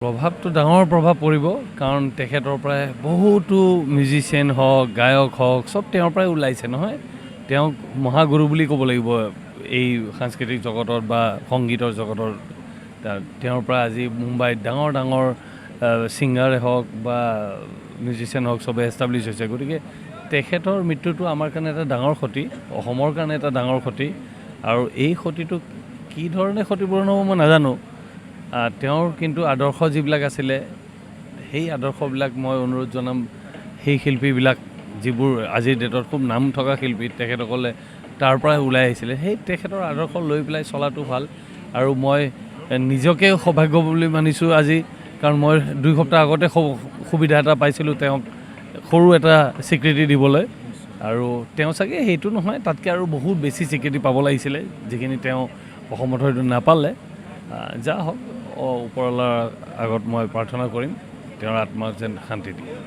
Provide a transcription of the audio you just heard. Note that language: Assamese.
প্ৰভাৱটো ডাঙৰ প্ৰভাৱ পৰিব কাৰণ তেখেতৰ পৰাই বহুতো মিউজিচিয়ান হওক গায়ক হওক চব তেওঁৰ পৰাই ওলাইছে নহয় তেওঁক মহাগুৰু বুলি ক'ব লাগিব এই সাংস্কৃতিক জগতত বা সংগীতৰ জগতৰ তেওঁৰ পৰা আজি মুম্বাইত ডাঙৰ ডাঙৰ ছিংগাৰে হওক বা মিউজিচিয়ান হওক চবে এষ্টাব্লিছ হৈছে গতিকে তেখেতৰ মৃত্যুটো আমাৰ কাৰণে এটা ডাঙৰ ক্ষতি অসমৰ কাৰণে এটা ডাঙৰ ক্ষতি আৰু এই ক্ষতিটো কি ধৰণে ক্ষতিপূৰণ হ'ব মই নাজানো তেওঁৰ কিন্তু আদৰ্শ যিবিলাক আছিলে সেই আদৰ্শবিলাক মই অনুৰোধ জনাম সেই শিল্পীবিলাক যিবোৰ আজিৰ ডেটত খুব নাম থকা শিল্পী তেখেতসকলে তাৰ পৰাই ওলাই আহিছিলে সেই তেখেতৰ আদৰ্শ লৈ পেলাই চলাটো ভাল আৰু মই নিজকে সৌভাগ্য বুলি মানিছোঁ আজি কাৰণ মই 2 সপ্তাহ আগতে সুবিধা এটা পাইছিলোঁ তেওঁক সৰু এটা স্বীকৃতি দিবলৈ আৰু তেওঁ চাগে সেইটো নহয় তাতকৈ আৰু বহুত বেছি স্বীকৃতি পাব লাগিছিলে যিখিনি তেওঁ অসমত হয়তো নাপালে যা হওক ওপৰৱালাৰ আগত মই প্ৰাৰ্থনা কৰিম তেওঁৰ আত্মাক যেন শান্তি দিয়ে